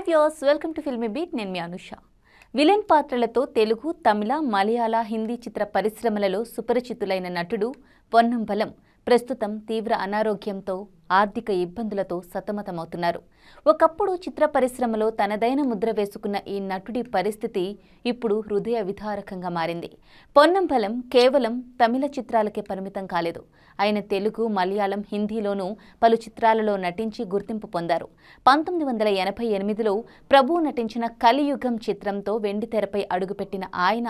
Hi viewers, welcome to filmy beat. నేను మీ Anusha. Villain పాత్రలతో తెలుగు, తమిళ, మలయాళ, హిందీ చిత్ర పరిశ్రమలలో సుపరిచితులైన నటుడు పొన్నంబలం ప్రస్తుతం తీవ్ర అనారోగ్యంతో ఆర్థిక ఇబ్బందులతో సతమతమవుతున్నారు. ఒకప్పుడు చిత్ర పరిశ్రమలో తనదైన ముద్ర వేసుకున్న ఈ నటుడి పరిస్థితి ఇప్పుడు హృదయ విదారకంగా మారింది. పొన్నంబలం కేవలం తమిళ చిత్రాలకే పరిమితం కాలేదు. ఆయన తెలుగు, మలయాళం, హిందీలోనూ పలు చిత్రాలలో నటించి గుర్తింపు పొందారు. 1988లో ప్రభు నటించిన కలియుగం చిత్రంతో వెండితెరపై అడుగుపెట్టిన ఆయన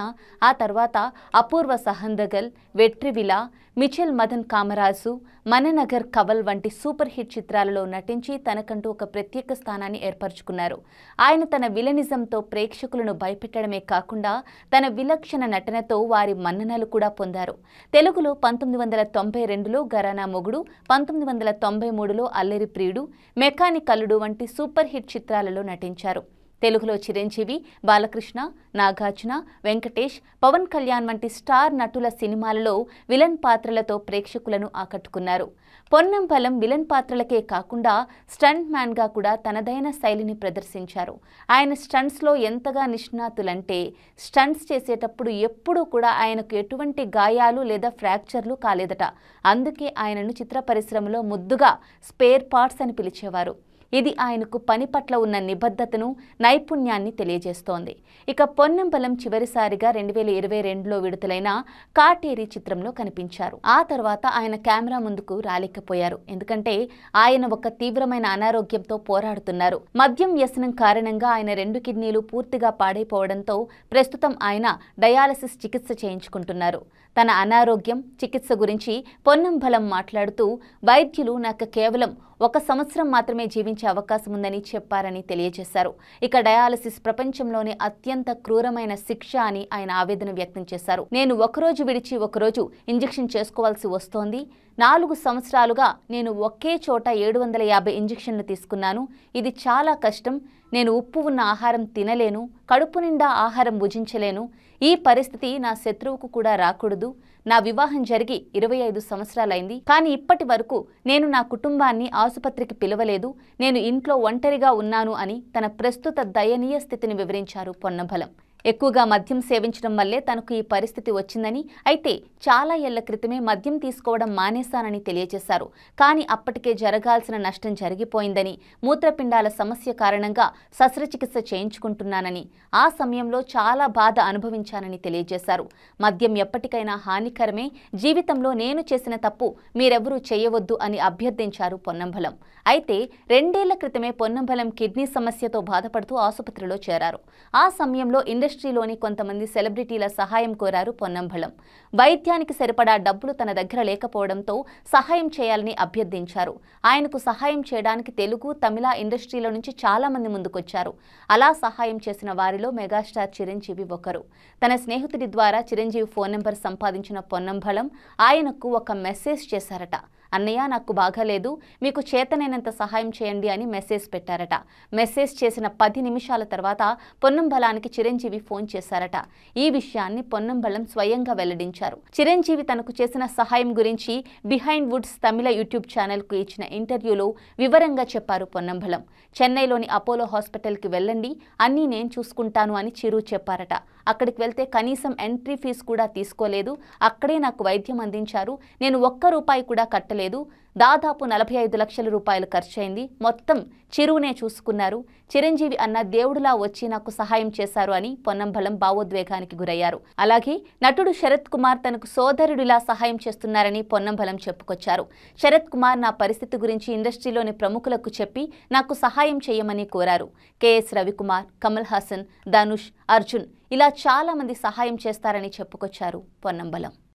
ఆ తర్వాత అపూర్వ సహందగల్, వెట్రివిలా, మిచెల్ మదన్ కామరాజు, మననగర్ కవల్ వంటి సూపర్ హిట్ చిత్రాలలో నటించి తనకంటూ ఒక ప్రత్యేక స్థానాన్ని ఏర్పరచుకున్నారు. ఆయన తన విలనిజంతో ప్రేక్షకులను భయపెట్టడమే కాకుండా తన విలక్షణ నటనతో వారి మన్ననలు కూడా పొందారు. తెలుగులో 1992లో గరానా మొగుడు, 1993లో అల్లరి ప్రియుడు, మెకానిక్ అల్లుడు వంటి సూపర్ హిట్ చిత్రాలలో నటించారు. తెలుగులో చిరంజీవి, బాలకృష్ణ, నాగార్జున, వెంకటేష్, పవన్ కళ్యాణ్ వంటి స్టార్ నటుల సినిమాలలో విలన్ పాత్రలతో ప్రేక్షకులను ఆకట్టుకున్నారు. పొన్నంబలం విలన్ పాత్రలకే కాకుండా స్టంట్ మ్యాన్గా కూడా తనదైన శైలిని ప్రదర్శించారు. ఆయన స్టంట్స్లో ఎంతగా నిష్ణాతులంటే స్టంట్స్ చేసేటప్పుడు ఎప్పుడూ కూడా ఆయనకు ఎటువంటి గాయాలు లేదా ఫ్రాక్చర్లు కాలేదట. అందుకే ఆయనను చిత్ర పరిశ్రమలో ముద్దుగా స్పేర్ పార్ట్స్ అని పిలిచేవారు. ఇది ఆయనకు పని పట్ల ఉన్న నిబద్ధతను, నైపుణ్యాన్ని తెలియజేస్తోంది. ఇక పొన్నంబలం చివరిసారిగా 2022లో విడుదలైన కాటేరి చిత్రంలో కనిపించారు. ఆ తర్వాత ఆయన కెమెరా ముందుకు రాలేకపోయారు. ఎందుకంటే ఆయన ఒక తీవ్రమైన అనారోగ్యంతో పోరాడుతున్నారు. మద్యం వ్యసనం కారణంగా ఆయన 2 కిడ్నీలు పూర్తిగా పాడైపోవడంతో ప్రస్తుతం ఆయన డయాలసిస్ చికిత్స చేయించుకుంటున్నారు. తన అనారోగ్యం, చికిత్స గురించి పొన్నంబలం మాట్లాడుతూ, వైద్యులు నాకు కేవలం 1 సంవత్సరం మాత్రమే జీవించే అవకాశం ఉందని చెప్పారని తెలియజేశారు. ఇక డయాలసిస్ ప్రపంచంలోనే అత్యంత క్రూరమైన శిక్ష అని ఆయన ఆవేదన వ్యక్తం చేశారు. నేను ఒకరోజు విడిచి ఒకరోజు ఇంజెక్షన్ చేసుకోవాల్సి వస్తోంది. 4 సంవత్సరాలుగా నేను ఒకే చోట 750 ఇంజెక్షన్లు తీసుకున్నాను. ఇది చాలా కష్టం. నేను ఉప్పు ఉన్న ఆహారం తినలేను, కడుపు నిండా ఆహారం భుజించలేను. ఈ పరిస్థితి నా శత్రువుకు కూడా రాకూడదు. నా వివాహం జరిగి 25 సంవత్సరాలైంది. కానీ ఇప్పటి వరకు నేను నా కుటుంబాన్ని ఆసుపత్రికి పిలవలేదు. నేను ఇంట్లో ఒంటరిగా ఉన్నాను అని తన ప్రస్తుత దయనీయ స్థితిని వివరించారు పొన్నంబలం. ఎక్కువగా మద్యం సేవించడం వల్లే తనకు ఈ పరిస్థితి వచ్చిందని, అయితే చాలా ఏళ్ల క్రితమే మద్యం తీసుకోవడం మానేశానని తెలియజేశారు. కానీ అప్పటికే జరగాల్సిన నష్టం జరిగిపోయిందని, మూత్రపిండాల సమస్య కారణంగా శస్త్రచికిత్స చేయించుకుంటున్నానని, ఆ సమయంలో చాలా బాధ అనుభవించానని తెలియజేశారు. మద్యం ఎప్పటికైనా హానికరమే. జీవితంలో నేను చేసిన తప్పు మీరెవరూ చేయవద్దు అని అభ్యర్థించారు పొన్నంబలం. అయితే 2 ఏళ్ల క్రితమే పొన్నంబలం కిడ్నీ సమస్యతో బాధపడుతూ ఆసుపత్రిలో చేరారు. ఆ సమయంలో ఇండస్ట్రీలోని కొంతమంది సెలబ్రిటీల సహాయం కోరారు పొన్నంబలం. వైద్యానికి సరిపడా డబ్బులు తన దగ్గర లేకపోవడంతో సహాయం చేయాలని అభ్యర్థించారు. ఆయనకు సహాయం చేయడానికి తెలుగు, తమిళ ఇండస్ట్రీల నుంచి చాలా మంది ముందుకొచ్చారు. అలా సహాయం చేసిన వారిలో మెగాస్టార్ చిరంజీవి ఒకరు. తన స్నేహితుడి ద్వారా చిరంజీవి ఫోన్ నెంబర్ సంపాదించిన పొన్నంబలం ఆయనకు ఒక మెసేజ్ చేశారట. అన్నయ్య, నాకు బాగాలేదు, మీకు చేతనైనంత సహాయం చేయండి అని మెసేజ్ పెట్టారట. మెసేజ్ చేసిన 10 నిమిషాల తర్వాత పొన్నంబలానికి చిరంజీవి ఫోన్ చేశారట. ఈ విషయాన్ని పొన్నంబలం స్వయంగా వెల్లడించారు. చిరంజీవి తనకు చేసిన సహాయం గురించి బిహైండ్ వుడ్స్ తమిళ యూట్యూబ్ ఛానల్కు ఇచ్చిన ఇంటర్వ్యూలో వివరంగా చెప్పారు పొన్నంబలం. చెన్నైలోని అపోలో హాస్పిటల్కి వెళ్ళండి, అన్నీ నేను చూసుకుంటాను అని చిరు చెప్పారట. అక్కడికి వెళ్తే కనీసం ఎంట్రీ ఫీజు కూడా తీసుకోలేదు. అక్కడే నాకు వైద్యం అందించారు. నేను 1 రూపాయి కూడా కట్టలేదు. దాదాపు 45 లక్షల రూపాయలు ఖర్చయింది. మొత్తం చిరువునే చూసుకున్నారు. చిరంజీవి అన్న దేవుడులా వచ్చి నాకు సహాయం చేశారు అని పొన్నంబలం భావోద్వేగానికి గురయ్యారు. అలాగే నటుడు శరత్ కుమార్ తనకు సోదరుడిలా సహాయం చేస్తున్నారని పొన్నంబలం చెప్పుకొచ్చారు. శరత్ కుమార్ నా పరిస్థితి గురించి ఇండస్ట్రీలోని ప్రముఖులకు చెప్పి నాకు సహాయం చేయమని కోరారు. కెఎస్ రవికుమార్, కమల్ హాసన్, ధనుష్, అర్జున్ ఇలా చాలా మంది సహాయం చేస్తారని చెప్పుకొచ్చారు పొన్నంబలం.